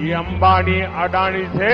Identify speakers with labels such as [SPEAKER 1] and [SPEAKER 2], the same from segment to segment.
[SPEAKER 1] ये अंबानी अडानी से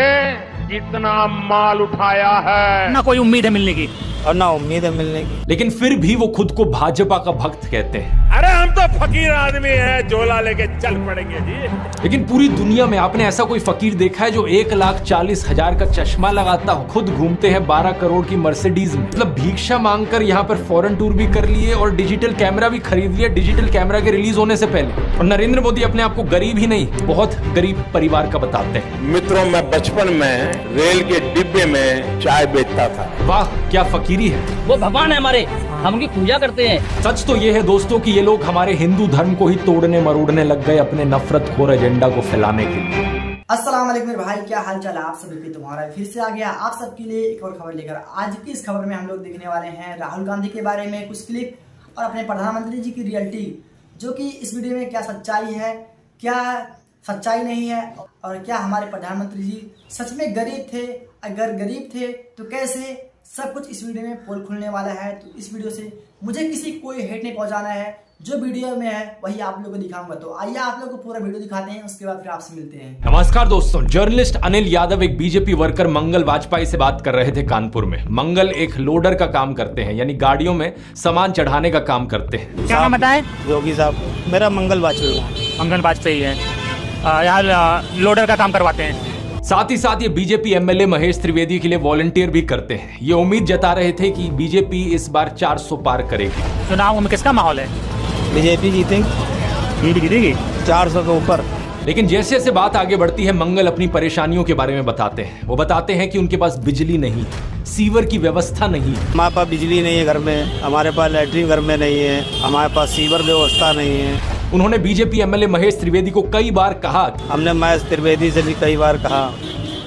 [SPEAKER 1] कितना माल उठाया है।
[SPEAKER 2] ना कोई उम्मीद है मिलने की
[SPEAKER 3] और ना उम्मीद है मिलने की।
[SPEAKER 4] लेकिन फिर भी वो खुद को भाजपा का भक्त कहते हैं।
[SPEAKER 1] अरे हम तो फकीर आदमी हैं, झोला लेके चल पड़ेंगे जी।
[SPEAKER 4] लेकिन पूरी दुनिया में आपने ऐसा कोई फकीर देखा है जो 1,40,000 का चश्मा लगाता हो, खुद घूमते हैं 12 करोड़ की मर्सिडीज में, मतलब भिक्षा मांगकर यहाँ पर फॉरेन टूर भी कर लिए और डिजिटल कैमरा भी खरीद लिया डिजिटल कैमरा के रिलीज होने से पहले। और नरेंद्र मोदी अपने आप को गरीब ही नहीं, बहुत गरीब परिवार का बताते हैं।
[SPEAKER 1] मित्रों, मैं बचपन में रेल के डिब्बे में चाय बेचता था।
[SPEAKER 4] वाह क्या फकीरी है।
[SPEAKER 5] वो भगवान है हमारे, हम उनकी पूजा करते हैं।
[SPEAKER 4] सच तो ये है दोस्तों कि ये लोग हमारे हिंदू धर्म को ही तोड़ने मरोड़ने लग गए अपने नफरतखोर एजेंडा को फैलाने के लिए।
[SPEAKER 6] अस्सलाम वालेकुम मेरे भाई, क्या हाल चाल है आप सभी के। तुम्हारा फिर से आ गया आप सबके लिए एक और खबर लेकर। आज की इस खबर में हम लोग देखने वाले हैं राहुल गांधी के बारे में कुछ क्लिप और अपने प्रधानमंत्री जी की रियलिटी, जो कि इस वीडियो में क्या सच्चाई है, क्या सच्चाई नहीं है, और क्या हमारे प्रधानमंत्री जी सच में गरीब थे, अगर गरीब थे तो कैसे, सब कुछ इस वीडियो में पोल खुलने वाला है। तो इस वीडियो से मुझे किसी कोई हेट नहीं पहुंचाना है, जो वीडियो में है वही आप लोगों को दिखाऊंगा। तो आइए आप लोगों को पूरा वीडियो दिखाते हैं, उसके बाद फिर आपसे मिलते हैं।
[SPEAKER 4] नमस्कार दोस्तों, जर्नलिस्ट अनिल यादव एक बीजेपी वर्कर मंगल वाजपेयी से बात कर रहे थे कानपुर में। मंगल एक लोडर का काम करते हैं, यानी गाड़ियों में सामान चढ़ाने का काम करते हैं।
[SPEAKER 2] क्या नाम बताएं?
[SPEAKER 3] योगी साहब, मेरा मंगल वाजपेयी।
[SPEAKER 2] मंगल वाजपेयी है, यहाँ लोडर का काम करवाते हैं।
[SPEAKER 4] साथ ही साथ ये बीजेपी एमएलए महेश त्रिवेदी के लिए वॉलंटियर भी करते हैं। ये उम्मीद जता रहे थे कि बीजेपी इस बार 400 पार करेगी।
[SPEAKER 2] चुनाव में किसका माहौल है?
[SPEAKER 3] बीजेपी जीतेगी,
[SPEAKER 2] जीतेगी
[SPEAKER 3] 400 के ऊपर।
[SPEAKER 4] लेकिन जैसे जैसे बात आगे बढ़ती है, मंगल अपनी परेशानियों के बारे में बताते हैं। वो बताते हैं कि उनके पास बिजली नहीं है, सीवर की व्यवस्था नहीं है।
[SPEAKER 3] हमारे पास बिजली नहीं है घर में, हमारे पास लैट्रिन घर में नहीं है, हमारे पास सीवर व्यवस्था नहीं है।
[SPEAKER 4] उन्होंने बीजेपी एमएलए महेश त्रिवेदी को कई बार कहा,
[SPEAKER 3] हमने महेश त्रिवेदी से भी कई बार कहा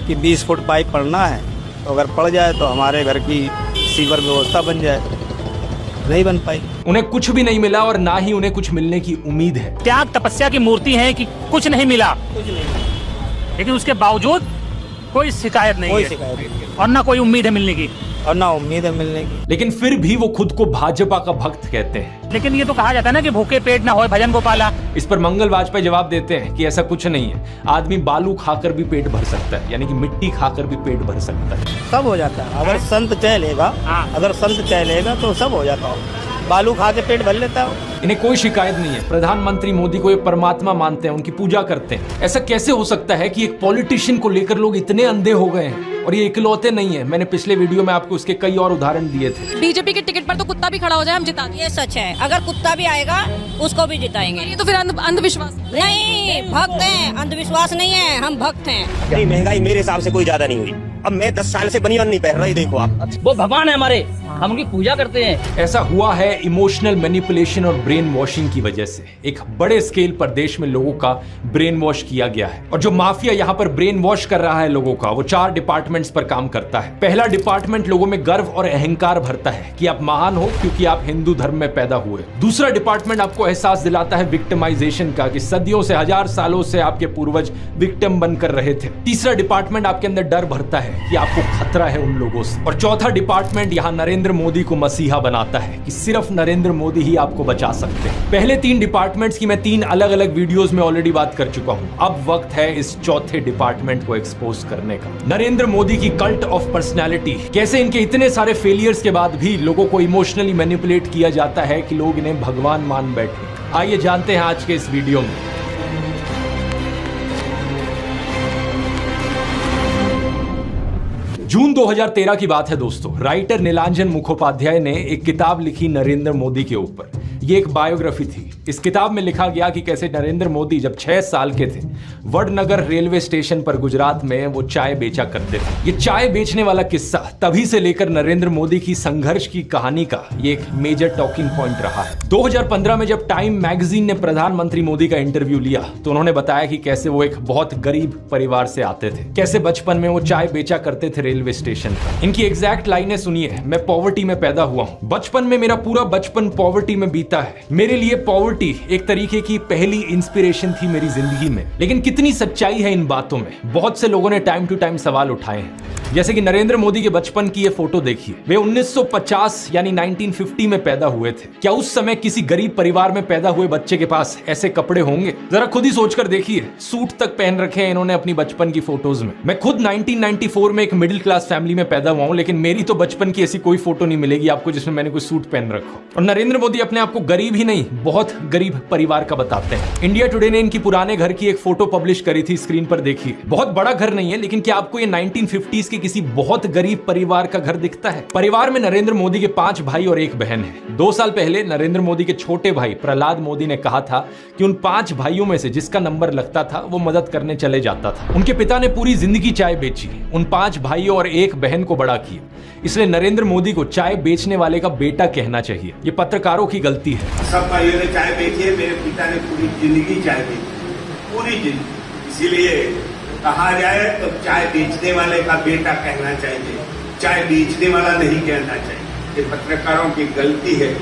[SPEAKER 3] कि 20 फुट पाइप पड़ना है, तो अगर पड़ जाए तो हमारे घर की सीवर व्यवस्था बन जाए। नहीं बन पाई।
[SPEAKER 4] उन्हें कुछ भी नहीं मिला और ना ही उन्हें कुछ मिलने की उम्मीद है।
[SPEAKER 2] त्याग तपस्या की मूर्ति है कि कुछ नहीं मिला, लेकिन उसके बावजूद कोई शिकायत नहीं है और ना कोई उम्मीद है मिलने की
[SPEAKER 3] और ना उम्मीद है मिलने की।
[SPEAKER 4] लेकिन फिर भी वो खुद को भाजपा का भक्त कहते हैं।
[SPEAKER 2] लेकिन ये तो कहा जाता है ना कि भूखे पेट ना होए भजन गोपाला।
[SPEAKER 4] इस पर मंगल वाजपेयी जवाब देते हैं कि ऐसा कुछ नहीं है, आदमी बालू खाकर भी पेट भर सकता है, यानी कि मिट्टी खाकर भी पेट भर सकता है।
[SPEAKER 3] सब हो जाता है अगर संत चलेगा, अगर संत चलेगा तो सब हो जाता है। बालू खा के पेट भर लेता है।
[SPEAKER 4] इन्हें कोई शिकायत नहीं है। प्रधानमंत्री मोदी को ये परमात्मा मानते हैं, उनकी पूजा करते हैं। ऐसा कैसे हो सकता है कि एक पॉलिटिशियन को लेकर लोग इतने अंधे हो गए हैं? और ये इकलौते नहीं है, मैंने पिछले वीडियो में आपको उसके कई और उदाहरण दिए थे।
[SPEAKER 7] बीजेपी के टिकट पर तो कुत्ता भी खड़ा हो जाए हम जिता देंगे।
[SPEAKER 5] ये सच है, अगर कुत्ता भी आएगा उसको भी जिताएंगे।
[SPEAKER 7] ये तो फिर अंधविश्वास
[SPEAKER 5] नहीं, भक्त हैं, अंधविश्वास नहीं है, हम भक्त हैं।
[SPEAKER 8] नहीं, महंगाई मेरे हिसाब से कोई ज्यादा नहीं हुई। अब मैं 10 साल से बनियान नहीं पहन रहा, ये देखो आप।
[SPEAKER 5] वो भगवान है हमारे, हम उनकी पूजा करते हैं।
[SPEAKER 4] ऐसा हुआ है इमोशनल मैनिपुलेशन और ब्रेन वॉशिंग की वजह से। एक बड़े स्केल पर देश में लोगों का ब्रेन वॉश किया गया है, और जो माफिया यहाँ पर ब्रेन वॉश कर रहा है लोगों का, वो 4 डिपार्टमेंट्स पर काम करता है। पहला डिपार्टमेंट लोगों में गर्व और अहंकार भरता है कि आप महान हो क्योंकि आप हिंदू धर्म में पैदा हुए। दूसरा डिपार्टमेंट आपको एहसास दिलाता है विक्टिमाइजेशन का, कि सदियों से, 1000 सालों से आपके पूर्वज विक्टिम बनकर रहे थे। तीसरा डिपार्टमेंट आपके अंदर डर भरता है कि आपको खतरा है उन लोगों से। और चौथा डिपार्टमेंट यहाँ नरेंद्र मोदी को मसीहा बनाता है कि सिर्फ नरेंद्र मोदी ही आपको बचा सकते हैं। पहले 3 डिपार्टमेंट्स की मैं 3 अलग अलग वीडियोस में ऑलरेडी बात कर चुका हूं। अब वक्त है इस चौथे डिपार्टमेंट को एक्सपोज करने का। नरेंद्र मोदी की कल्ट ऑफ पर्सनैलिटी, कैसे इनके इतने सारे फेलियर्स के बाद भी लोगों को इमोशनली मैनिपुलेट किया जाता है कि लोग इन्हें भगवान मान बैठे। आइए जानते हैं आज के इस वीडियो में। जून 2013 की बात है दोस्तों। राइटर नीलांजन मुखोपाध्याय ने एक किताब लिखी नरेंद्र मोदी के ऊपर। ये एक बायोग्राफी थी। इस किताब में लिखा गया कि कैसे नरेंद्र मोदी जब 6 साल के थे, वडनगर रेलवे स्टेशन पर गुजरात में वो चाय बेचा करते थे। ये चाय बेचने वाला किस्सा तभी से लेकर नरेंद्र मोदी की संघर्ष की कहानी का ये एक मेजर टॉकिंग पॉइंट रहा है। 2015 में जब टाइम मैगजीन ने प्रधानमंत्री मोदी का इंटरव्यू लिया तो उन्होंने बताया कि कैसे वो एक बहुत गरीब परिवार से आते थे, कैसे बचपन में वो चाय बेचा करते थे रेलवे स्टेशन पर। इनकी एग्जैक्ट लाइनें सुनिए। मैं पॉवर्टी में पैदा हुआ हूँ, बचपन में मेरा पूरा बचपन पॉवर्टी में बीता दिखता है। मेरे लिए पॉवर्टी एक तरीके की पहली इंस्पिरेशन थी मेरी जिंदगी में। लेकिन कितनी सच्चाई है इन बातों में, बहुत से लोगों ने टाइम टू टाइम सवाल उठाए हैं। जैसे कि नरेंद्र मोदी के बचपन की ये फोटो देखिए, वे 1950 यानी 1950 में पैदा हुए थे। क्या उस समय किसी गरीब परिवार में पैदा हुए बच्चे के पास ऐसे कपड़े होंगे? जरा खुद ही सोचकर देखिए, सूट तक पहन रखे हैं इन्होंने अपनी बचपन की फोटोज में। मैं खुद 1994 में एक मिडिल क्लास फैमिली में पैदा हुआ हूं, लेकिन मेरी तो बचपन की ऐसी कोई फोटो नहीं मिलेगी आपको जिसमें मैंने कोई सूट पहन रखा हो। और नरेंद्र मोदी अपने आप को गरीब ही नहीं, बहुत गरीब परिवार का बताते हैं। इंडिया टुडे ने इनकी पुराने घर की एक फोटो पब्लिश करी थी, स्क्रीन पर देखिए। बहुत बड़ा घर नहीं है, लेकिन क्या आपको ये 1950s के किसी बहुत गरीब परिवार का घर दिखता है? परिवार में नरेंद्र मोदी के 5 भाई और 1 बहन है। 2 साल पहले नरेंद्र मोदी के छोटे भाई प्रहलाद मोदी ने कहा था कि उन 5 भाइयों में से जिसका नंबर लगता था वो मदद करने चले जाता था। उनके पिता ने पूरी जिंदगी चाय बेची, उन 5 भाइयों और 1 बहन को बड़ा किया। इसलिए नरेंद्र मोदी को चाय बेचने वाले का बेटा कहना चाहिए। ये पत्रकारों की गलती है।
[SPEAKER 9] सब भाइयों ने चाय बेची है, मेरे पिता ने पूरी जिंदगी चाय बेची, पूरी जिंदगी। इसीलिए कहा जाए तो चाय बेचने वाले का बेटा कहना चाहिए, चाय बेचने वाला नहीं कहना चाहिए। ये पत्रकारों की गलती है।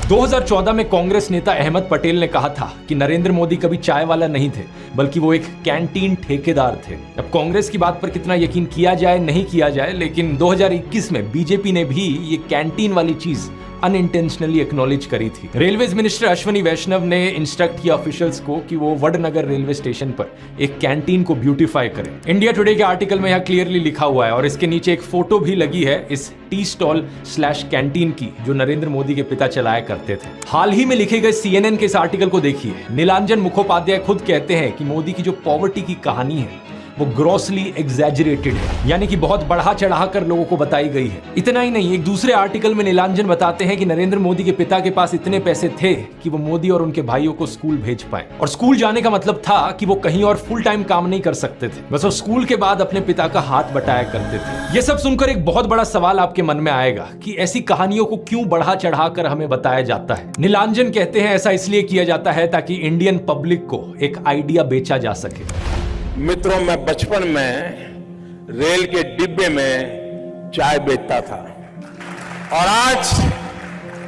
[SPEAKER 4] 2014 में कांग्रेस नेता अहमद पटेल ने कहा था कि नरेंद्र मोदी कभी चाय वाला नहीं थे, बल्कि वो एक कैंटीन ठेकेदार थे। अब कांग्रेस की बात पर कितना यकीन किया जाए नहीं किया जाए, लेकिन 2021 में बीजेपी ने भी ये कैंटीन वाली चीज अनइंटेंशनली एक्नॉलेज करी थी। रेलवेज मिनिस्टर अश्विनी वैष्णव ने इंस्ट्रक्ट किया ऑफिशियल्स को कि वो वडनगर रेलवे स्टेशन पर एक कैंटीन को ब्यूटीफाई करें। इंडिया टुडे के आर्टिकल में यह क्लियरली लिखा हुआ है और इसके नीचे एक फोटो भी लगी है इस टी स्टॉल / कैंटीन की जो नरेंद्र मोदी के पिता चलाया करते थे। हाल ही में लिखे गए CNN के इस आर्टिकल को देखिए। नीलांजन मुखोपाध्याय खुद कहते हैं कि मोदी की जो पॉवर्टी की कहानी है वो ग्रॉसली एग्जैजरेटेड है, यानी कि बहुत बढ़ा चढ़ा कर लोगों को बताई गई है। इतना ही नहीं, एक दूसरे आर्टिकल में नीलांजन बताते हैं कि नरेंद्र मोदी के पिता के पास इतने पैसे थे कि वो मोदी और उनके भाइयों को स्कूल भेज पाए। और स्कूल जाने का मतलब था कि वो कहीं और फुल टाइम काम नहीं कर सकते थे, बस वो स्कूल के बाद अपने पिता का हाथ बटाया करते थे। ये सब सुनकर एक बहुत बड़ा सवाल आपके मन में आएगा कि ऐसी कहानियों को क्यों बढ़ा चढ़ा कर हमें बताया जाता है। नीलांजन कहते हैं ऐसा इसलिए किया जाता है ताकि इंडियन पब्लिक को एक आइडिया बेचा जा सके।
[SPEAKER 9] मित्रों, मैं बचपन में रेल के डिब्बे में चाय बेचता था और आज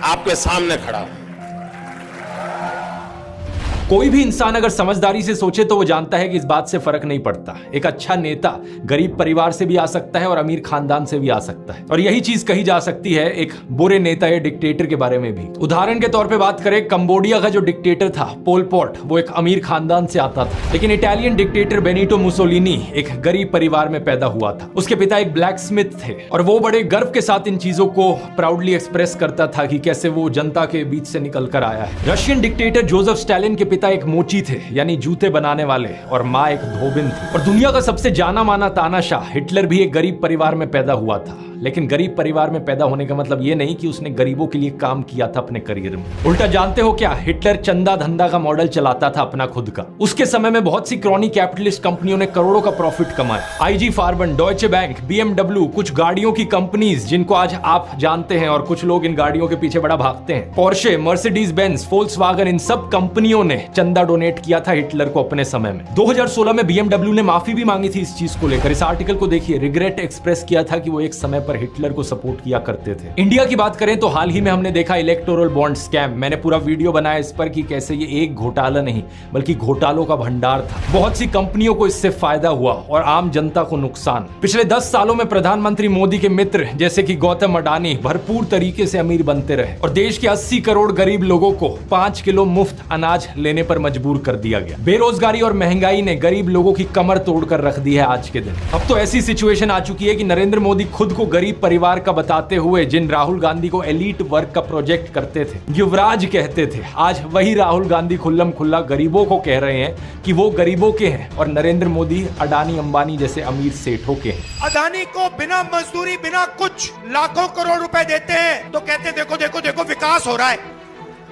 [SPEAKER 9] आपके सामने खड़ा हूं।
[SPEAKER 4] कोई भी इंसान अगर समझदारी से सोचे तो वो जानता है कि इस बात से फर्क नहीं पड़ता। एक अच्छा नेता गरीब परिवार से भी आ सकता है और अमीर खानदान से भी आ सकता है, और यही चीज कही जा सकती है एक बुरे नेता या डिक्टेटर के बारे में भी। उदाहरण के तौर पे बात करें, कंबोडिया का जो डिक्टेटर था पोल पॉट, वो एक अमीर खानदान से आता था, लेकिन इटालियन डिक्टेटर बेनिटो मुसोलिनी एक गरीब परिवार में पैदा हुआ था। उसके पिता एक ब्लैक स्मिथ थे और वो बड़े गर्व के साथ इन चीजों को प्राउडली एक्सप्रेस करता था कि कैसे वो जनता के बीच से निकल कर आया है। रशियन डिक्टेटर जोसेफ स्टालिन के पिता एक मोची थे, यानी जूते बनाने वाले, और माँ एक धोबिन थी। और दुनिया का सबसे जाना माना तानाशाह हिटलर भी एक गरीब परिवार में पैदा हुआ था। लेकिन गरीब परिवार में पैदा होने का मतलब ये नहीं कि उसने गरीबों के लिए काम किया था अपने करियर में। उल्टा जानते हो क्या, हिटलर चंदा धंधा का मॉडल चलाता था अपना खुद का। उसके समय में बहुत सी क्रॉनी कैपिटलिस्ट कंपनियों ने करोड़ों का प्रॉफिट कमाया। IG फार्बन, डॉयचे बैंक, BMW, कुछ गाड़ियों की कंपनीज जिनको आज आप जानते हैं और कुछ लोग इन गाड़ियों के पीछे बड़ा भागते हैं, पोर्शे, मर्सिडीज बेंज, फोल्क्सवैगन, इन सब कंपनियों ने चंदा डोनेट किया था हिटलर को अपने समय में। 2016 में BMW ने माफी भी मांगी थी इस चीज को लेकर। इस आर्टिकल को देखिए, रिग्रेट एक्सप्रेस किया था कि वो एक समय पर हिटलर को सपोर्ट किया करते थे। इंडिया की बात करें तो हाल ही में हमने देखा इलेक्टोरल बॉन्ड स्कैम। मैंने पूरा वीडियो बनाया इस पर कि कैसे ये एक घोटाला नहीं बल्कि घोटालों का भंडार था। बहुत सी कंपनियों को इससे फायदा हुआ और आम जनता को नुकसान। पिछले 10 सालों में प्रधानमंत्री मोदी के मित्र जैसे कि गौतम अडानी भरपूर तरीके से अमीर बनते रहे और देश के 80 करोड़ गरीब लोगों को 5 किलो मुफ्त अनाज लेने पर मजबूर कर दिया गया। बेरोजगारी और महंगाई ने गरीब लोगों की कमर तोड़कर रख दी है आज के दिन। अब तो ऐसी सिचुएशन आ चुकी है कि नरेंद्र मोदी खुद को गरीब परिवार का बताते हुए जिन राहुल गांधी को एलीट वर्ग का प्रोजेक्ट करते थे, युवराज कहते थे, आज वही राहुल गांधी खुल्लम खुल्ला गरीबों को कह रहे हैं कि वो गरीबों के हैं और नरेंद्र मोदी अडानी अंबानी जैसे अमीर सेठों के हैं।
[SPEAKER 10] अडानी को बिना मजदूरी बिना कुछ लाखों करोड़ रुपए देते हैं तो कहते हैं देखो देखो देखो विकास हो रहा है।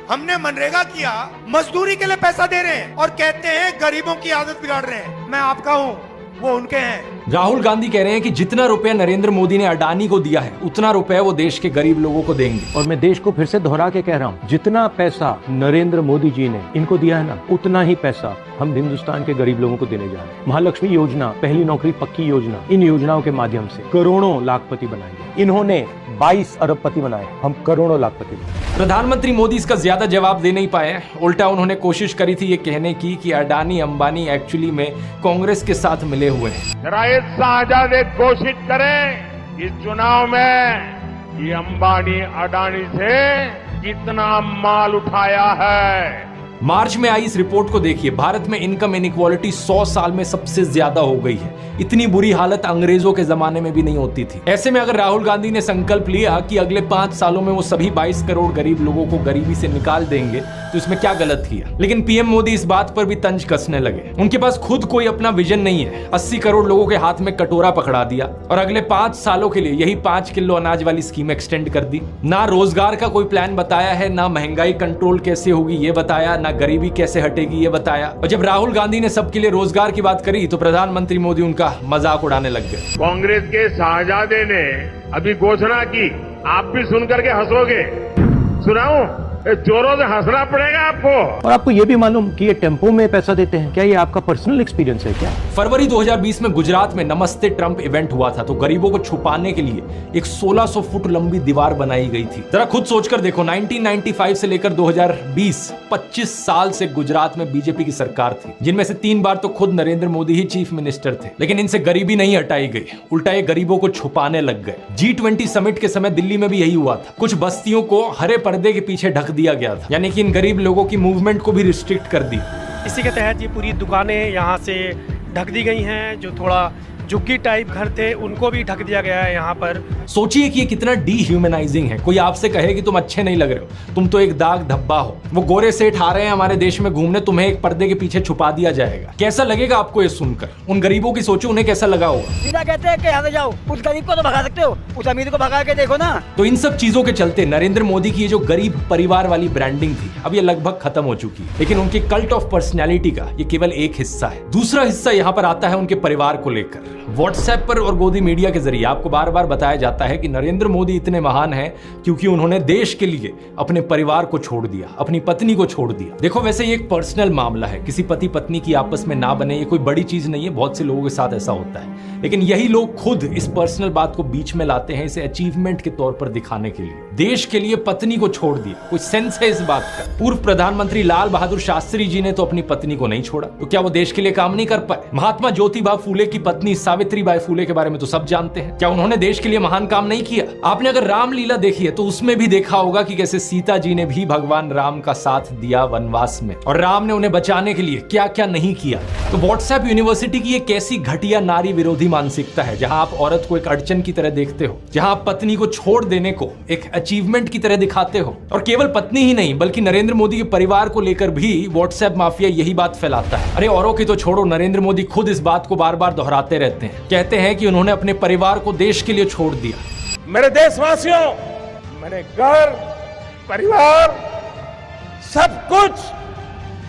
[SPEAKER 10] हमने मनरेगा किया, मजदूरी के लिए पैसा दे रहे हैं और कहते हैं गरीबों की आदत बिगाड़ रहे हैं। मैं आपका हूं, वो उनके हैं।
[SPEAKER 4] राहुल गांधी कह रहे हैं कि जितना रुपया नरेंद्र मोदी ने अडानी को दिया है उतना रुपया वो देश के गरीब लोगों को देंगे।
[SPEAKER 11] और मैं देश को फिर से दोहरा के कह रहा हूँ, जितना पैसा नरेंद्र मोदी जी ने इनको दिया है ना, उतना ही पैसा हम हिंदुस्तान के गरीब लोगों को देने जा रहे हैं। महालक्ष्मी योजना, पहली नौकरी पक्की योजना, इन योजनाओं के माध्यम से करोड़ों लाखपति बनाएंगे। इन्होंने 22 अरबपति बनाए, हम करोड़ों लाखपति बनाए।
[SPEAKER 4] प्रधानमंत्री मोदी इसका ज्यादा जवाब दे नहीं पाए। उल्टा उन्होंने कोशिश करी थी ये कहने की कि अडानी अंबानी एक्चुअली में कांग्रेस के साथ मिले हुए हैं।
[SPEAKER 1] जरा ये शाहजाद घोषित करें इस चुनाव में ये अंबानी अडानी से कितना माल उठाया है।
[SPEAKER 4] मार्च में आई इस रिपोर्ट को देखिए, भारत में इनकम इनइक्वालिटी 100 साल में सबसे ज्यादा हो गई है। इतनी बुरी हालत अंग्रेजों के जमाने में भी नहीं होती थी। ऐसे में अगर राहुल गांधी ने संकल्प लिया कि अगले 5 सालों में वो सभी 22 करोड़ गरीब लोगों को गरीबी से निकाल देंगे तो इसमें क्या गलत किया। लेकिन पीएम मोदी इस बात पर भी तंज कसने लगे। उनके पास खुद कोई अपना विजन नहीं है। 80 करोड़ लोगों के हाथ में कटोरा पकड़ा दिया और अगले 5 सालों के लिए यही 5 किलो अनाज वाली स्कीम एक्सटेंड कर दी। ना रोजगार का कोई प्लान बताया है, ना महंगाई कंट्रोल कैसे होगी ये बताया, ना गरीबी कैसे हटेगी ये बताया। और जब राहुल गांधी ने सबके लिए रोजगार की बात करी तो प्रधानमंत्री मोदी उनका मजाक उड़ाने लग गए।
[SPEAKER 1] कांग्रेस के शाहजादे ने अभी घोषणा की, आप भी सुनकर के हंसोगे। सुनाऊं? जोरों से हंसना पड़ेगा आपको।
[SPEAKER 11] और आपको ये भी मालूम कि ये टेम्पो में पैसा देते हैं, क्या ये आपका पर्सनल एक्सपीरियंस है क्या?
[SPEAKER 4] फरवरी 2020 में गुजरात में नमस्ते ट्रंप इवेंट हुआ था तो गरीबों को छुपाने के लिए एक 1600 फुट लंबी दीवार बनाई गई थी। जरा खुद सोचकर देखो, 1995 से लेकर 2020 25 साल से गुजरात में बीजेपी की सरकार थी, जिनमें से 3 बार तो खुद नरेंद्र मोदी ही चीफ मिनिस्टर थे। लेकिन इनसे गरीबी नहीं हटाई गई, उल्टा ये गरीबों को छुपाने लग गए। G20 समिट के समय दिल्ली में भी यही हुआ था। कुछ बस्तियों को हरे पर्दे के पीछे ढक दिया गया था, यानी कि इन गरीब लोगों की मूवमेंट को भी रिस्ट्रिक्ट कर दी।
[SPEAKER 12] इसी के तहत ये पूरी दुकानें यहाँ से ढक दी गई हैं। जो थोड़ा झुग्गी टाइप घर थे उनको भी ढक दिया गया है यहाँ पर।
[SPEAKER 4] सोचिए कि ये कितना डीह्यूमनाइजिंग है। कोई आपसे कहे कि तुम अच्छे नहीं लग रहे हो, तुम तो एक दाग धब्बा हो। वो गोरे सेठ आ रहे हैं हमारे देश में घूमने, तुम्हें एक पर्दे के पीछे छुपा दिया जाएगा। कैसा लगेगा आपको ये सुनकर? उन गरीबों की सोचो, उन्हें कैसा लगा होगा।
[SPEAKER 6] सीधा कहते हैं कि यहाँ से जाओ, उस गरीब को तो भगा सकते हो, उस अमीर को भगा के देखो ना।
[SPEAKER 4] तो इन सब चीजों के चलते नरेंद्र मोदी की ये जो गरीब परिवार वाली ब्रांडिंग थी अब ये लगभग खत्म हो चुकी है। लेकिन उनके कल्ट ऑफ पर्सनैलिटी का ये केवल एक हिस्सा है। दूसरा हिस्सा यहाँ पर आता है उनके परिवार को लेकर। व्हाट्सएप पर और गोदी मीडिया के जरिए आपको बार बार बताया जाता है कि नरेंद्र मोदी इतने महान हैं क्योंकि उन्होंने देश के लिए अपने परिवार को छोड़ दिया, अपनी पत्नी को छोड़ दिया। देखो, वैसे ये एक पर्सनल मामला है, किसी पति पत्नी की आपस में ना बने ये कोई बड़ी चीज नहीं है, बहुत से लोगों के साथ ऐसा होता है। लेकिन यही लोग खुद इस पर्सनल बात को बीच में लाते हैं इसे अचीवमेंट के तौर पर दिखाने के लिए। देश के लिए पत्नी को छोड़ दिया, कोई सेंस है इस बात का? पूर्व प्रधानमंत्री लाल बहादुर शास्त्री जी ने तो अपनी पत्नी को नहीं छोड़ा, तो क्या वो देश के लिए काम नहीं कर पाए? महात्मा ज्योतिबा फूले की पत्नी सावित्रीबाई फूले के बारे में तो सब जानते हैं, क्या उन्होंने देश के लिए महान काम नहीं किया? आपने अगर रामलीला देखी है तो उसमें भी देखा होगा कि कैसे सीता जी ने भी भगवान राम का साथ दिया वनवास में, और राम ने उन्हें बचाने के लिए क्या क्या नहीं किया। तो व्हाट्सएप यूनिवर्सिटी की एक कैसी घटिया नारी विरोधी मानसिकता है, जहां आप औरत को एक अड़चन की तरह देखते हो, जहां आप पत्नी को छोड़ देने को एक अचीवमेंट की तरह दिखाते हो। और केवल पत्नी ही नहीं बल्कि नरेंद्र मोदी के परिवार को लेकर भी व्हाट्सएप माफिया यही बात फैलाता है। अरे औरों की तो छोड़ो, नरेंद्र मोदी खुद इस बात को बार बार दोहराते रहते हैं, कहते हैं कि उन्होंने अपने परिवार को देश के लिए छोड़ दिया।
[SPEAKER 1] मेरे देशवासियों, मैंने घर, परिवार, सब कुछ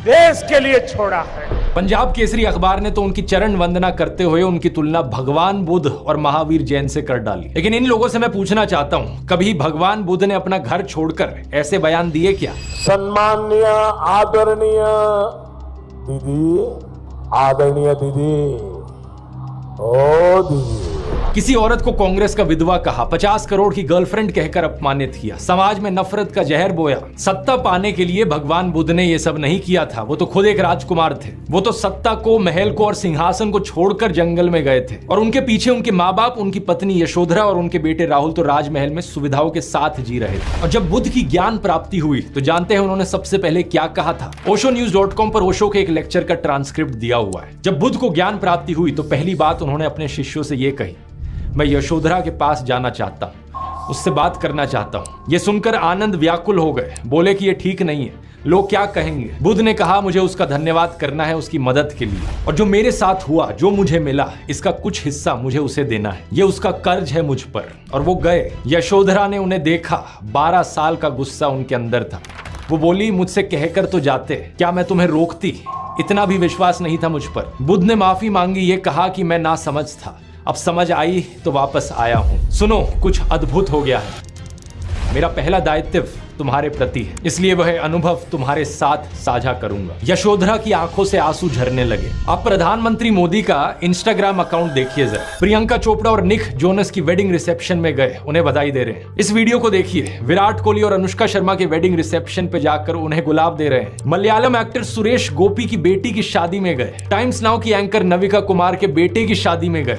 [SPEAKER 1] देश के लिए छोड़ा है।
[SPEAKER 4] पंजाब केसरी अखबार ने तो उनकी चरण वंदना करते हुए उनकी तुलना भगवान बुद्ध और महावीर जैन से कर डाली। लेकिन इन लोगों से मैं पूछना चाहता हूं, कभी भगवान बुद्ध ने अपना घर छोड़कर ऐसे बयान दिए क्या?
[SPEAKER 13] सम्माननीय आदरणीय दीदी, आदरणीय दीदी, ओ दीदी।
[SPEAKER 4] किसी औरत को कांग्रेस का विधवा कहा, 50 करोड़ की गर्लफ्रेंड कहकर अपमानित किया, समाज में नफरत का जहर बोया। सत्ता पाने के लिए भगवान बुद्ध ने ये सब नहीं किया था, वो तो खुद एक राजकुमार थे। वो तो सत्ता को, महल को और सिंहासन को छोड़कर जंगल में गए थे, और उनके पीछे उनके माँ बाप, उनकी पत्नी यशोधरा और उनके बेटे राहुल तो राजमहल में सुविधाओं के साथ जी रहे थे। और जब बुद्ध की ज्ञान प्राप्ति हुई तो जानते हैं उन्होंने सबसे पहले क्या कहा था? oshonews.com पर ओशो के एक लेक्चर का ट्रांसक्रिप्ट दिया हुआ है। जब बुद्ध को ज्ञान प्राप्ति हुई तो पहली बात उन्होंने अपने शिष्यों से ये कही, मैं यशोधरा के पास जाना चाहता हूं, उससे बात करना चाहता हूं। यह सुनकर आनंद व्याकुल हो गए, बोले कि यह ठीक नहीं है, लोग क्या कहेंगे। बुद्ध ने कहा, मुझे उसका धन्यवाद करना है उसकी मदद के लिए, और जो मेरे साथ हुआ, जो मुझे मिला, इसका कुछ हिस्सा मुझे उसे देना है, यह उसका कर्ज है मुझ पर। और वो गए। यशोधरा ने उन्हें देखा, 12 साल का गुस्सा उनके अंदर था। वो बोली, मुझसे कहकर तो जाते, क्या मैं तुम्हें रोकती? इतना भी विश्वास नहीं था मुझ पर। बुद्ध ने माफी मांगी, ये कहा कि मैं नासमझ था, अब समझ आई तो वापस आया हूं। सुनो, कुछ अद्भुत हो गया है। मेरा पहला दायित्व तुम्हारे प्रति है, इसलिए वह अनुभव तुम्हारे साथ साझा करूंगा। यशोधरा की आंखों से आंसू झरने लगे। आप प्रधानमंत्री मोदी का इंस्टाग्राम अकाउंट देखिए जरा। प्रियंका चोपड़ा और निक जोनस की वेडिंग रिसेप्शन में गए, उन्हें बधाई दे रहे हैं। इस वीडियो को देखिए। विराट कोहली और अनुष्का शर्मा के वेडिंग रिसेप्शन पे जाकर उन्हें गुलाब दे रहे हैं। मलयालम एक्टर सुरेश गोपी की बेटी की शादी में गए। टाइम्स नाउ की एंकर नविका कुमार के बेटे की शादी में गए।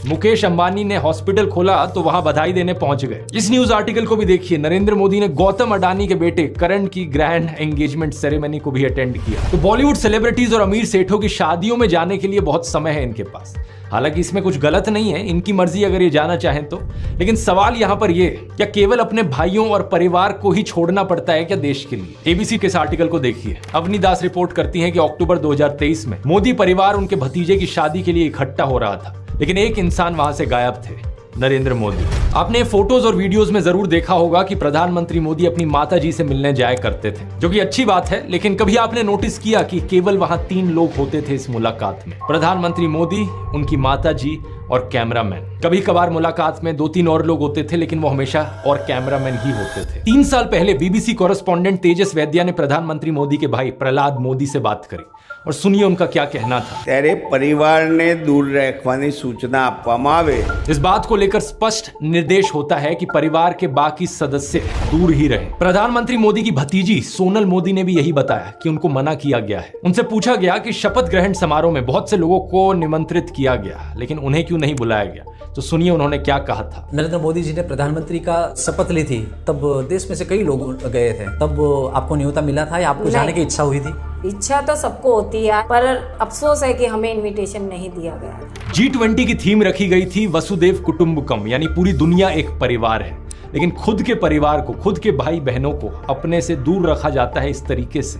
[SPEAKER 4] मुकेश अंबानी ने हॉस्पिटल खोला तो वहां बधाई देने पहुंच गए। इस न्यूज आर्टिकल को भी देखिए। नरेंद्र मोदी ने गौतम अडानी के बेटे करण की ग्रैंड एंगेजमेंट सेरेमनी को भी अटेंड किया। तो बॉलीवुड सेलिब्रिटीज और अमीर सेठों की शादियों में जाने के लिए बहुत समय है इनके पास। हालांकि इसमें कुछ गलत नहीं है, इनकी मर्जी अगर ये जाना चाहें तो। लेकिन सवाल यहां पर ये, क्या केवल अपने भाइयों और परिवार को ही छोड़ना पड़ता है क्या देश के लिए? एबीसी के इस आर्टिकल को देखिए। अवनी दास रिपोर्ट करती हैं कि अक्टूबर 2023 में मोदी परिवार उनके भतीजे की शादी के लिए इकट्ठा हो रहा था, लेकिन एक इंसान वहां से गायब थे, नरेंद्र मोदी। आपने फोटोज और वीडियोस में जरूर देखा होगा कि प्रधानमंत्री मोदी अपनी माताजी से मिलने जाया करते थे, जो कि अच्छी बात है। लेकिन कभी आपने नोटिस किया कि केवल वहां 3 लोग होते थे इस मुलाकात में? प्रधानमंत्री मोदी, उनकी माताजी और कैमरामैन। कभी कभार मुलाकात में 2-3 और लोग होते थे, लेकिन वो हमेशा और कैमरामैन ही होते थे। 3 साल पहले बीबीसी कॉरेस्पॉन्डेंट तेजस वैद्या ने प्रधानमंत्री मोदी के भाई प्रहलाद मोदी से बात करी, और सुनिए उनका क्या कहना था।
[SPEAKER 14] तेरे परिवार ने दूर रखवानी सूचना आपवामां आवे।
[SPEAKER 4] इस बात को लेकर स्पष्ट निर्देश होता है कि परिवार के बाकी सदस्य दूर ही रहें। प्रधानमंत्री मोदी की भतीजी सोनल मोदी ने भी यही बताया कि उनको मना किया गया है। उनसे पूछा गया कि शपथ ग्रहण समारोह में बहुत से लोगों को निमंत्रित किया गया, लेकिन उन्हें क्यों नहीं बुलाया गया? तो सुनिए उन्होंने क्या कहा था।
[SPEAKER 15] नरेंद्र मोदी जी ने प्रधानमंत्री का शपथ ली थी, तब देश में से कई लोग गए थे, तब आपको न्योता मिला था या आपको जाने की इच्छा हुई थी?
[SPEAKER 16] इच्छा तो सबको होती है, पर अफसोस है कि हमें इनविटेशन नहीं दिया गया।
[SPEAKER 4] G20 की थीम रखी गई थी वसुदेव कुटुंबकम, यानी पूरी दुनिया एक परिवार है। लेकिन खुद के परिवार को, खुद के भाई बहनों को अपने से दूर रखा जाता है इस तरीके से।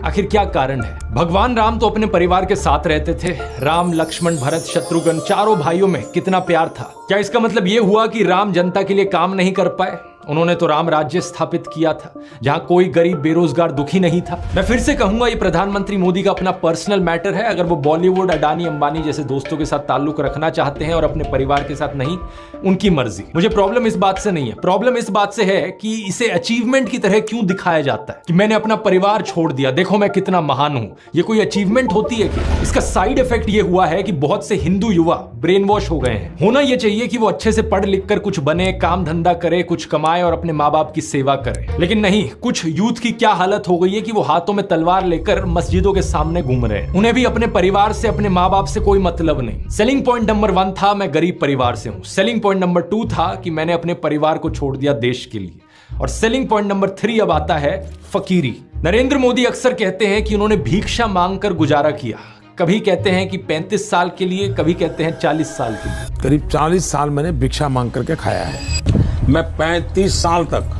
[SPEAKER 4] आखिर क्या कारण है? भगवान राम तो अपने परिवार के साथ रहते थे। राम, लक्ष्मण, भरत, शत्रुघ्न, चारों भाइयों में कितना प्यार था। क्या इसका मतलब यह हुआ कि राम जनता के लिए काम नहीं कर पाए? उन्होंने तो राम राज्य स्थापित किया था, जहां कोई गरीब, बेरोजगार, दुखी नहीं था। मैं फिर से कहूंगा, ये प्रधानमंत्री मोदी का अपना पर्सनल मैटर है। अगर वो बॉलीवुड, अडानी, अंबानी जैसे दोस्तों के साथ ताल्लुक रखना चाहते हैं और अपने परिवार के साथ नहीं, उनकी मर्जी। मुझे प्रॉब्लम इस बात से नहीं है। प्रॉब्लम इस बात से है कि इसे अचीवमेंट की तरह क्यों दिखाया जाता है कि मैंने अपना परिवार छोड़ दिया, देखो मैं कितना महान हूं। ये कोई अचीवमेंट होती है क्या? इसका साइड इफेक्ट ये हुआ है कि बहुत से हिंदू युवा ब्रेन वॉश हो गए हैं। होना ये चाहिए कि वो अच्छे से पढ़ लिख कर कुछ बने, काम धंधा करे, कुछ कमाए और अपने माँ बाप की सेवा करें। लेकिन नहीं, कुछ यूथ की क्या हालत हो गई है कि वो हाथों में तलवार लेकर मस्जिदों के सामने घूम रहे हैं। उन्हें भी अपने परिवार से, अपने माँ बाप से कोई मतलब नहीं। सेलिंग पॉइंट नंबर 1 था, मैं गरीब परिवार से हूं। सेलिंग पॉइंट नंबर 2 था कि मैंने अपने परिवार को छोड़ दिया देश के लिए। और सेलिंग पॉइंट नंबर 3 अब आता है फकीरी। नरेंद्र मोदी अक्सर कहते हैं कि उन्होंने भिक्षा मांगकर गुजारा किया। कभी कहते हैं कि 35 साल के लिए, कभी कहते हैं 40 साल के लिए।
[SPEAKER 13] करीब 40 साल मैंने भिक्षा मांग करके खाया है। मैं 35 साल तक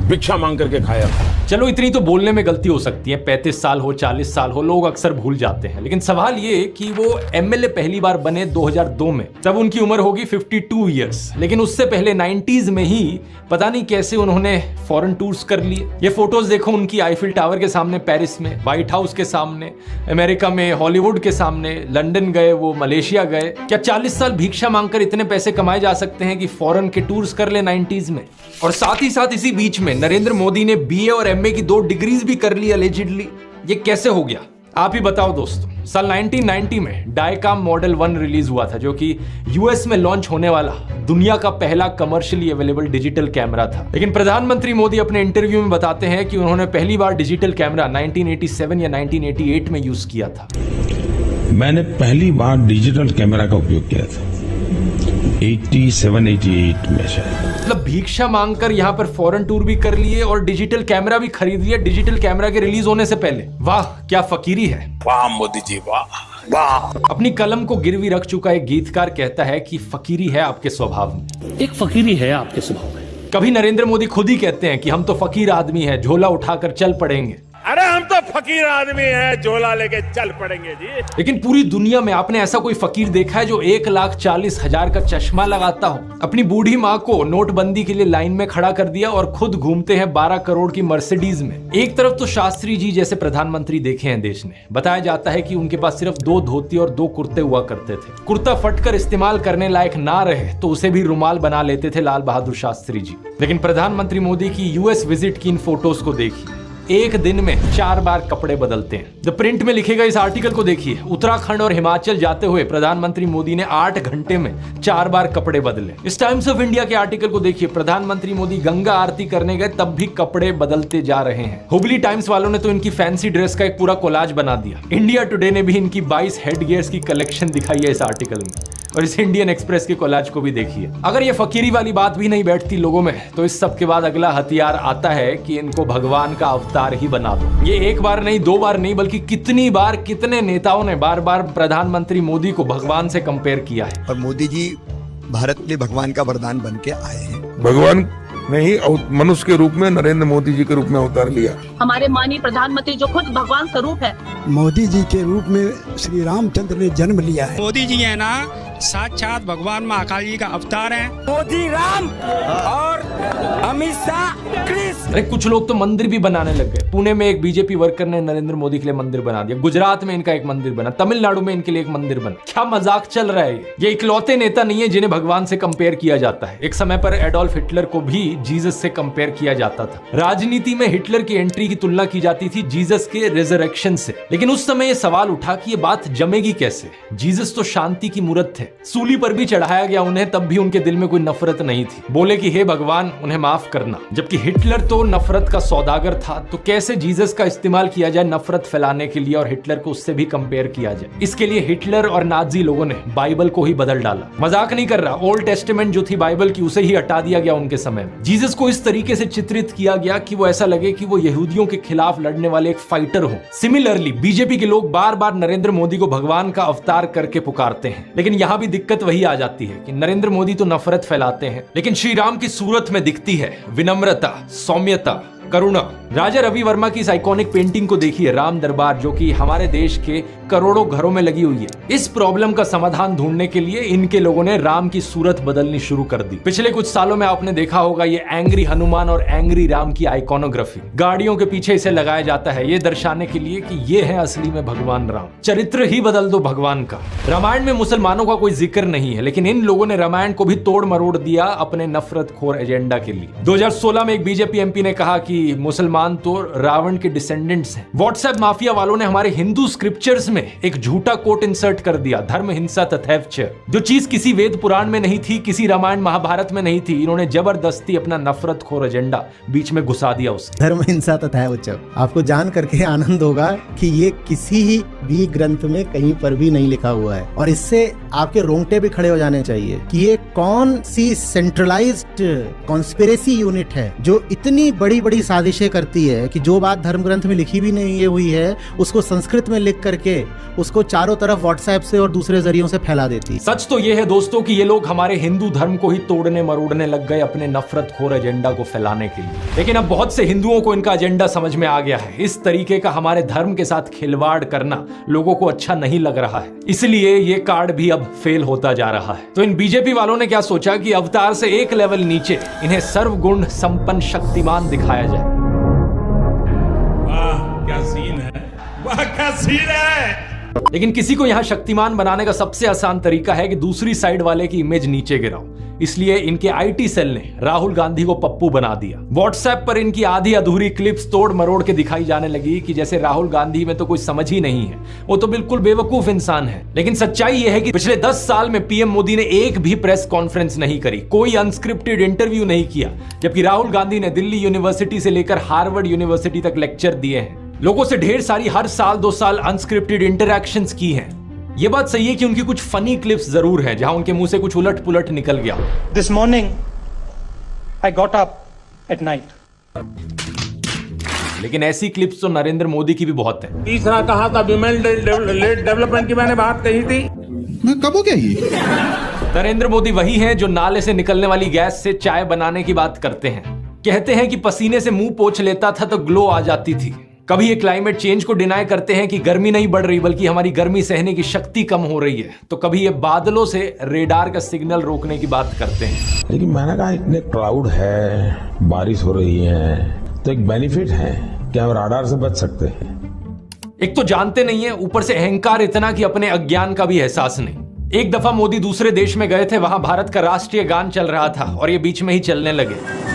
[SPEAKER 13] भिक्षा मांग करके खाया।
[SPEAKER 4] चलो इतनी तो बोलने में गलती हो सकती है, 35 साल हो, 40 साल हो, लोग अक्सर भूल जाते हैं। लेकिन सवाल ये कि वो एमएलए पहली बार बने 2002 में, तब उनकी उम्र होगी 52 इयर्स। लेकिन उससे पहले 90s में ही पता नहीं कैसे उन्होंने फॉरेन टूर्स कर लिए। ये फोटोज देखो उनकी, आईफिल टावर के सामने पेरिस में, व्हाइट हाउस के सामने अमेरिका में, हॉलीवुड के सामने, लंदन गए, वो मलेशिया गए। क्या 40 साल भिक्षा मांगकर इतने पैसे कमाए जा सकते हैं कि फॉरेन के टूर्स कर ले 90s में? और साथ ही साथ इसी बीच में नरेंद्र मोदी ने बीए और एमए की 2 डिग्रीज भी कर ली अलेजिडली। ये कैसे हो गया? आप ही बताओ दोस्तों। साल 1990 में डायकाम मॉडल 1 रिलीज हुआ था, जो कि यूएस में लॉन्च होने वाला दुनिया का पहला कमर्शियली अवेलेबल डिजिटल कैमरा था। लेकिन प्रधानमंत्री मोदी अपने इंटरव्यू में बताते हैं कि उन्होंने पहली बार डिजिटल कैमरा 1987 या 1988 में यूज किया था।
[SPEAKER 17] मैंने पहली बार डिजिटल कैमरा का उपयोग किया था 87-88 में शायद।
[SPEAKER 4] मतलब भिक्षा मांगकर यहाँ पर फॉरेन टूर भी कर लिए और डिजिटल कैमरा भी खरीद लिया डिजिटल कैमरा के रिलीज होने से पहले। वाह क्या फकीरी है।
[SPEAKER 17] वाह मोदी जी, वाह वाह।
[SPEAKER 4] अपनी कलम को गिरवी रख चुका एक गीतकार कहता है कि फकीरी है आपके स्वभाव में।
[SPEAKER 2] एक फकीरी है आपके स्वभाव में।
[SPEAKER 4] कभी नरेंद्र मोदी खुद ही कहते हैं कि हम तो फकीर आदमी हैं, झोला उठाकर चल पड़ेंगे।
[SPEAKER 10] अरे हम तो
[SPEAKER 13] फकीर आदमी है, झोला लेके चल पड़ेंगे जी।
[SPEAKER 4] लेकिन पूरी दुनिया में आपने ऐसा कोई फकीर देखा है जो 1,40,000 का चश्मा लगाता हो? अपनी बूढ़ी माँ को नोटबंदी के लिए लाइन में खड़ा कर दिया और खुद घूमते हैं 12 करोड़ की मर्सिडीज में। एक तरफ तो शास्त्री जी जैसे प्रधानमंत्री देखे हैं देश ने। बताया जाता है कि उनके पास सिर्फ 2 धोती और 2 कुर्ते हुआ करते थे। कुर्ता फटकर इस्तेमाल करने लायक ना रहे तो उसे भी रुमाल बना लेते थे लाल बहादुर शास्त्री जी। लेकिन प्रधानमंत्री मोदी की यूएस विजिट की इन फोटोज को देखिए, एक दिन में 4 बार कपड़े बदलते हैं। द प्रिंट में लिखेगा इस आर्टिकल को देखिए, उत्तराखंड और हिमाचल जाते हुए प्रधानमंत्री मोदी ने 8 घंटे में 4 बार कपड़े बदले। इस टाइम्स ऑफ इंडिया के आर्टिकल को देखिए, प्रधानमंत्री मोदी गंगा आरती करने गए तब भी कपड़े बदलते जा रहे हैं। हुबली टाइम्स वालों ने तो इनकी फैंसी ड्रेस का एक पूरा कोलाज बना दिया। इंडिया टुडे ने भी इनकी 22 हेड गियर्स की कलेक्शन दिखाई है इस आर्टिकल में। और इस इंडियन एक्सप्रेस के कोलाज को भी देखिए। अगर ये फकीरी वाली बात भी नहीं बैठती लोगों में, तो इस सब के बाद अगला हथियार आता है कि इनको भगवान का अवतार ही बना दो। ये एक बार नहीं, 2 बार नहीं, बल्कि कितनी बार कितने नेताओं ने बार बार प्रधानमंत्री मोदी को भगवान से कंपेयर किया है।
[SPEAKER 18] और मोदी जी भारत के लिए भगवान का वरदान बन के आए हैं।
[SPEAKER 13] भगवान नहीं, मनुष्य के रूप में नरेंद्र मोदी जी के रूप में अवतार लिया।
[SPEAKER 19] हमारे माननीय प्रधानमंत्री जो खुद भगवान स्वरूप है,
[SPEAKER 20] मोदी जी के रूप में श्री रामचंद्र ने जन्म लिया है।
[SPEAKER 21] मोदी जी है ना, साक्षात भगवान महाकाल जी का अवतार है।
[SPEAKER 22] मोदी राम और अमित शाह कृष्ण।
[SPEAKER 4] अरे कुछ लोग तो मंदिर भी बनाने लग गए। पुणे में एक बीजेपी वर्कर ने नरेंद्र मोदी के लिए मंदिर बना दिया। गुजरात में इनका एक मंदिर बना, तमिलनाडु में इनके लिए एक मंदिर बना। क्या मजाक चल रहा है ये इकलौते नेता नहीं है जिन्हें भगवान से कंपेयर किया जाता है। एक समय पर एडोल्फ हिटलर को भी जीसस से कंपेयर किया जाता था। राजनीति में हिटलर की एंट्री की तुलना की जाती थी जीसस के रिजरेक्शन से। लेकिन उस समय यह सवाल उठा कि ये बात जमेगी कैसे? जीसस तो शांति की मूर्त थे, सूली पर भी चढ़ाया गया उन्हें, तब भी उनके दिल में कोई नफरत नहीं थी। बोले कि हे भगवान उन्हें माफ करना। जबकि हिटलर तो नफरत का सौदागर था, तो कैसे जीसस का इस्तेमाल किया जाए नफरत फैलाने के लिए और हिटलर को उससे भी कंपेयर किया जाए? इसके लिए हिटलर और नाजी लोगों ने बाइबल को ही बदल डाला। मजाक नहीं कर रहा, ओल्ड टेस्टामेंट जो थी बाइबल की उसे ही हटा दिया गया उनके समय में। जीसस को इस तरीके से चित्रित किया गया कि वो ऐसा लगे कि वो यहूदियों के खिलाफ लड़ने वाले एक फाइटर हो। सिमिलरली बीजेपी के लोग बार बार नरेंद्र मोदी को भगवान का अवतार करके पुकारते हैं। लेकिन यहां भी दिक्कत वही आ जाती है कि नरेंद्र मोदी तो नफरत फैलाते हैं, लेकिन श्री राम की सूरत में दिखती है विनम्रता, सौम्यता, करुणा। राजा रवि वर्मा की इस आइकॉनिक पेंटिंग को देखिए, राम दरबार, जो कि हमारे देश के करोड़ों घरों में लगी हुई है। इस प्रॉब्लम का समाधान ढूंढने के लिए इनके लोगों ने राम की सूरत बदलनी शुरू कर दी। पिछले कुछ सालों में आपने देखा होगा ये एंग्री हनुमान और एंग्री राम की आइकॉनोग्राफी गाड़ियों के पीछे इसे लगाया जाता है, ये दर्शाने के लिए कि ये है असली में भगवान राम। चरित्र ही बदल दो भगवान का। रामायण में मुसलमानों का कोई जिक्र नहीं है, लेकिन इन लोगों ने रामायण को भी तोड़ मरोड़ दिया अपने नफरत खोर एजेंडा के लिए। 2016 में एक बीजेपी एमपी ने कहा कि मुसलमान तो रावण के डिसेंडेंट्स हैं। व्हाट्सएप माफिया वालों ने हमारे हिंदू स्क्रिप्चर्स में एक झूठा कोट इंसर्ट कर दिया, धर्म हिंसा तथैव च। जो चीज किसी वेद पुराण में नहीं थी, किसी रामायण महाभारत में नहीं थी, इन्होंने जबरदस्ती अपना नफरत खोर एजेंडा बीच में घुसा दिया उसके।
[SPEAKER 23] धर्म हिंसा तथैव च, आपको जान करके आनंद होगा कि ये किसी भी ग्रंथ में कहीं पर भी नहीं लिखा हुआ है। और इससे आपके रोंगटे भी खड़े हो जाने चाहिए कि ये कौन सी सेंट्रलाइज्ड कॉन्स्पिरेसी यूनिट है जो इतनी बड़ी बड़ी साजिशें करती है कि जो बात धर्म ग्रंथ में लिखी भी नहीं हुई है उसको संस्कृत में लिख करके उसको चारों तरफ व्हाट्सएप से और दूसरे जरियों से फैला देती।
[SPEAKER 4] सच तो ये है दोस्तों कि ये लोग हमारे हिंदू धर्म को ही तोड़ने मरोड़ने लग गए अपने नफरत खोर एजेंडा को फैलाने के लिए। लेकिन अब बहुत से हिंदुओं को इनका एजेंडा समझ में आ गया है। इस तरीके का हमारे धर्म के साथ खिलवाड़ करना लोगों को अच्छा नहीं लग रहा है, इसलिए ये कार्ड भी अब फेल होता जा रहा है। तो इन बीजेपी वालों ने क्या सोचा कि अवतार से एक लेवल नीचे इन्हें सर्वगुण संपन्न शक्तिमान दिखाया जाए।
[SPEAKER 13] क्या सीन है, वाह क्या सीन है।
[SPEAKER 4] लेकिन किसी को यहां शक्तिमान बनाने का सबसे आसान तरीका है कि दूसरी साइड वाले की इमेज नीचे गिराओ। इसलिए इनके आईटी सेल ने राहुल गांधी को पप्पू बना दिया। व्हाट्सएप पर इनकी आधी अधूरी क्लिप्स तोड़ मरोड़ के दिखाई जाने लगी कि जैसे राहुल गांधी में तो कोई समझ ही नहीं है, वो तो बिल्कुल बेवकूफ इंसान है। लेकिन सच्चाई यह है कि पिछले 10 साल में पीएम मोदी ने एक भी प्रेस कॉन्फ्रेंस नहीं करी, कोई अनस्क्रिप्टेड इंटरव्यू नहीं किया, जबकि राहुल गांधी ने दिल्ली यूनिवर्सिटी से लेकर हार्वर्ड यूनिवर्सिटी तक लेक्चर दिए हैं। लोगों से ढेर सारी हर साल 2 साल अनस्क्रिप्टेड इंटरैक्शंस की हैं। ये बात सही है कि उनकी कुछ फनी क्लिप्स जरूर हैं जहां उनके मुंह से कुछ उलट पुलट निकल गया।
[SPEAKER 12] This morning I got up at night.
[SPEAKER 4] लेकिन ऐसी क्लिप्स तो नरेंद्र मोदी की भी बहुत है।
[SPEAKER 13] तीसरा कहा था विमेन डेवलपमेंट की मैंने बात कही थी,
[SPEAKER 24] मैं कब हो गया ये?
[SPEAKER 4] नरेंद्र मोदी वही हैं जो नाले से निकलने वाली गैस से चाय बनाने की बात करते हैं। कहते हैं कि पसीने से मुंह पोंछ लेता था तो ग्लो आ जाती थी। कभी ये क्लाइमेट चेंज को डिनाई करते हैं कि गर्मी नहीं बढ़ रही बल्कि हमारी गर्मी सहने की शक्ति कम हो रही है, तो कभी ये बादलों से रेडार का सिग्नल रोकने की बात करते हैं।
[SPEAKER 17] लेकिन मैंने कहा इतने क्लाउड है, बारिश हो रही है, तो एक बेनिफिट है कि हम राडार से बच सकते हैं।
[SPEAKER 4] एक तो जानते नहीं है, ऊपर से अहंकार इतना कि अपने अज्ञान का भी एहसास नहीं। एक दफा मोदी दूसरे देश में गए थे, वहां भारत का राष्ट्रीय गान चल रहा था और ये बीच में ही चलने लगे।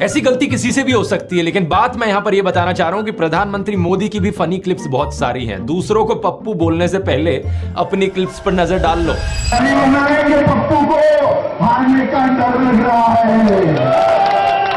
[SPEAKER 4] ऐसी गलती किसी से भी हो सकती है, लेकिन बात मैं यहां पर यह बताना चाह रहा हूं कि प्रधानमंत्री मोदी की भी फनी क्लिप्स बहुत सारी हैं। दूसरों को पप्पू बोलने से पहले अपनी क्लिप्स पर नजर डाल लो।
[SPEAKER 3] पप्पू को हारने का डर लग रहा है,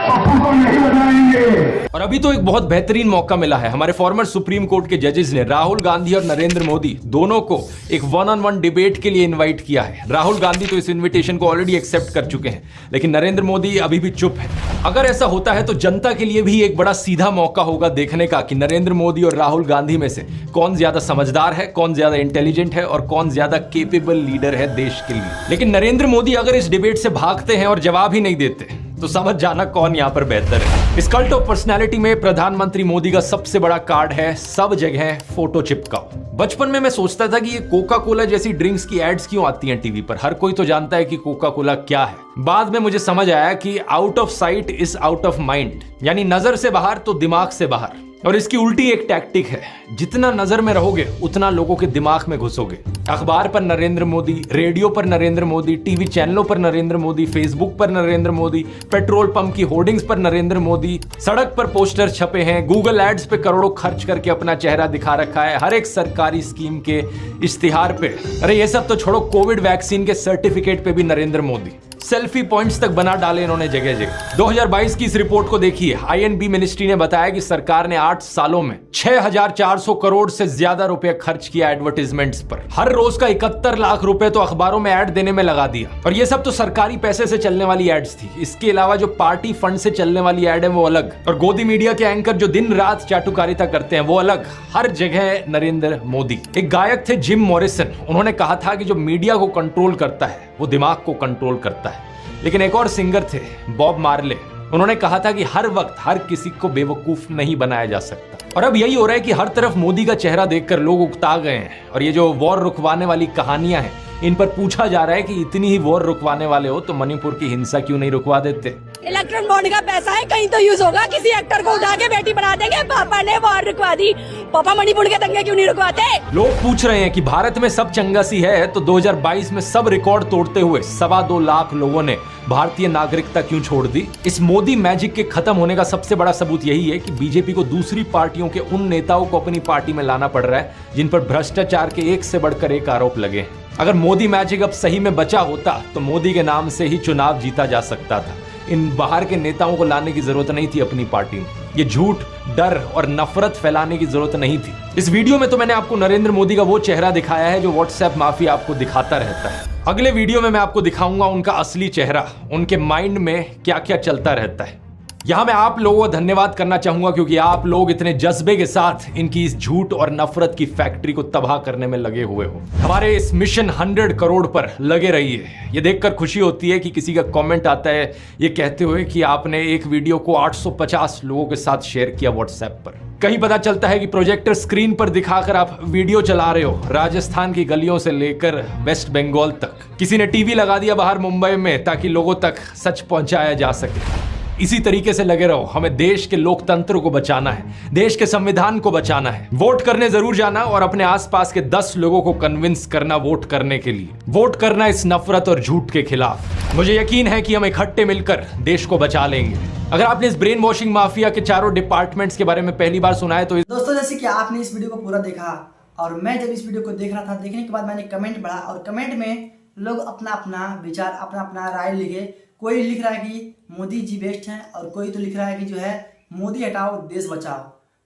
[SPEAKER 3] पप्पू को नहीं बनाएंगे।
[SPEAKER 4] और अभी तो एक बहुत बेहतरीन मौका मिला है। हमारे फॉर्मर सुप्रीम कोर्ट के जजेस ने राहुल गांधी और नरेंद्र मोदी दोनों को एक 1-on-1 डिबेट के लिए इनवाइट किया है। राहुल गांधी तो इस इनविटेशन को ऑलरेडी एक्सेप्ट कर चुके हैं, लेकिन नरेंद्र मोदी अभी भी चुप है। अगर ऐसा होता है तो जनता के लिए भी एक बड़ा सीधा मौका होगा देखने का कि नरेंद्र मोदी और राहुल गांधी में से कौन ज्यादा समझदार है, कौन ज्यादा इंटेलिजेंट है और कौन ज्यादा केपेबल लीडर है देश के लिए। लेकिन नरेंद्र मोदी अगर इस डिबेट से भागते हैं और जवाब ही नहीं देते तो समझ जाना कौन यहां पर बेहतर है। इस कल्ट ऑफ पर्सनैलिटी में प्रधानमंत्री मोदी का सबसे बड़ा कार्ड है सब जगह फोटो चिपकाओ। बचपन में मैं सोचता था कि ये कोका कोला जैसी ड्रिंक्स की एड्स क्यों आती हैं टीवी पर, हर कोई तो जानता है कि कोका कोला क्या है। बाद में मुझे समझ आया कि out of site is out of mind, यानी नजर से बाहर तो दिमाग से बाहर। और इसकी उल्टी एक टैक्टिक है, जितना नजर में रहोगे उतना लोगों के दिमाग में घुसोगे। अखबार पर नरेंद्र मोदी, रेडियो पर नरेंद्र मोदी, टीवी चैनलों पर नरेंद्र मोदी, फेसबुक पर नरेंद्र मोदी, पेट्रोल पंप की होर्डिंग्स पर नरेंद्र मोदी, सड़क पर पोस्टर छपे हैं, गूगल एड्स पे करोड़ों खर्च करके अपना चेहरा दिखा रखा है, हर एक सरकारी स्कीम के इश्तिहार पे। अरे ये सब तो छोड़ो, कोविड वैक्सीन के सर्टिफिकेट पे भी नरेंद्र मोदी। सेल्फी पॉइंट्स तक बना डाले इन्होंने जगह जगह। 2022 की इस रिपोर्ट को देखिए। आईएनबी मिनिस्ट्री ने बताया कि सरकार ने 8 सालों में 6400 करोड़ से ज्यादा रुपए खर्च किया एडवर्टाइजमेंट्स पर। हर रोज का 71 लाख रुपए तो अखबारों में ऐड देने में लगा दिया। और ये सब तो सरकारी पैसे से चलने वाली एड्स थी। इसके अलावा जो पार्टी फंड से चलने वाली एड है वो अलग, और गोदी मीडिया के एंकर जो दिन रात चाटुकारिता करते हैं वो अलग। हर जगह नरेंद्र मोदी। एक गायक थे जिम मॉरिसन, उन्होंने कहा था कि जो मीडिया को कंट्रोल करता है वो दिमाग को कंट्रोल करता है। लेकिन एक और सिंगर थे बॉब मार्ले, उन्होंने कहा था कि हर वक्त हर किसी को बेवकूफ नहीं बनाया जा सकता। और अब यही हो रहा है कि हर तरफ मोदी का चेहरा देखकर लोग उकता गए हैं। और ये जो वॉर रुकवाने वाली कहानियां हैं, इन पर पूछा जा रहा है कि इतनी ही वॉर रुकवाने वाले हो तो मणिपुर की हिंसा क्यों नहीं रुकवा देते।
[SPEAKER 5] इलेक्ट्रॉन बॉन्ड का पैसा है, कहीं तो यूज होगा। किसी एक्टर को उठा के बेटी बना देंगे, पापा ने वॉर रुकवा दी, पापा मणिपुर के दंगे क्यों नहीं रुकवाते।
[SPEAKER 4] लोग पूछ रहे हैं कि भारत में सब चंगा सी है तो 2022 में सब रिकॉर्ड तोड़ते हुए 2.25 लाख लोगों ने भारतीय नागरिकता क्यों छोड़ दी। इस मोदी मैजिक के खत्म होने का सबसे बड़ा सबूत यही है कि बीजेपी को दूसरी पार्टियों के उन नेताओं को अपनी पार्टी में लाना पड़ रहा है जिन पर भ्रष्टाचार के एक से बढ़कर एक आरोप लगे। अगर मोदी मैजिक अब सही में बचा होता तो मोदी के नाम से ही चुनाव जीता जा सकता था। इन बाहर के नेताओं को लाने की जरूरत नहीं थी अपनी पार्टी में। ये झूठ, डर और नफरत फैलाने की जरूरत नहीं थी। इस वीडियो में तो मैंने आपको नरेंद्र मोदी का वो चेहरा दिखाया है जो व्हाट्सएप माफिया आपको दिखाता रहता है। अगले वीडियो में मैं आपको दिखाऊंगा उनका असली चेहरा, उनके माइंड में क्या क्या चलता रहता है। यहां मैं आप लोगों को धन्यवाद करना चाहूंगा क्योंकि आप लोग इतने जज्बे के साथ इनकी इस झूठ और नफरत की फैक्ट्री को तबाह करने में लगे हुए हो। हमारे इस मिशन 100 करोड़ पर लगे रहिए। ये देखकर खुशी होती है कि किसी का कमेंट आता है ये कहते हुए कि आपने एक वीडियो को 850 लोगों के साथ शेयर किया व्हाट्सएप पर। कहीं पता चलता है कि प्रोजेक्टर स्क्रीन पर दिखाकर आप वीडियो चला रहे हो राजस्थान की गलियों से लेकर वेस्ट बंगाल तक। किसी ने टीवी लगा दिया बाहर मुंबई में ताकि लोगों तक सच पहुंचाया जा सके। इसी तरीके से लगे रहो। हमें देश के लोकतंत्र को बचाना है, देश के संविधान को बचाना है। वोट करने जरूर जाना और अपने आसपास के 10 लोगों को कन्विंस करना वोट करने के लिए। वोट करना इस नफरत और झूठ के खिलाफ। मुझे यकीन है कि हम इकट्ठे मिलकर देश को बचा लेंगे। अगर आपने इस ब्रेन वॉशिंग माफिया के चारों डिपार्टमेंट्स के बारे में पहली बार सुना है तो
[SPEAKER 6] दोस्तों, जैसे कि आपने इस वीडियो को पूरा देखा और मैं जब इस वीडियो को देख रहा था, देखने के बाद मैंने कमेंट पढ़ा और कमेंट में लोग अपना अपना विचार, अपना अपना राय लिखे। कोई लिख रहा है कि मोदी जी बेस्ट हैं और कोई तो लिख रहा है कि जो है मोदी हटाओ देश बचाओ।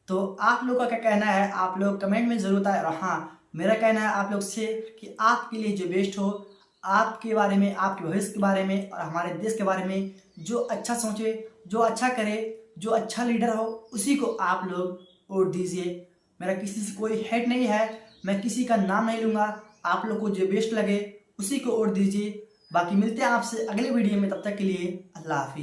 [SPEAKER 6] तो आप लोग का क्या कहना है, आप लोग कमेंट में जरूर बताएं। और हाँ, मेरा कहना है आप लोग से कि आपके लिए जो बेस्ट हो, आपके बारे में, आपके भविष्य के बारे में और हमारे देश के बारे में जो अच्छा सोचे, जो अच्छा करे, जो अच्छा लीडर हो, उसी को आप लोग वोट दीजिए। मेरा किसी से कोई हेट नहीं है, मैं किसी का नाम नहीं लूँगा। आप लोग को जो बेस्ट लगे उसी को वोट दीजिए। बाकी मिलते हैं आपसे अगले वीडियो में, तब तक के लिए अल्लाह हाफिज।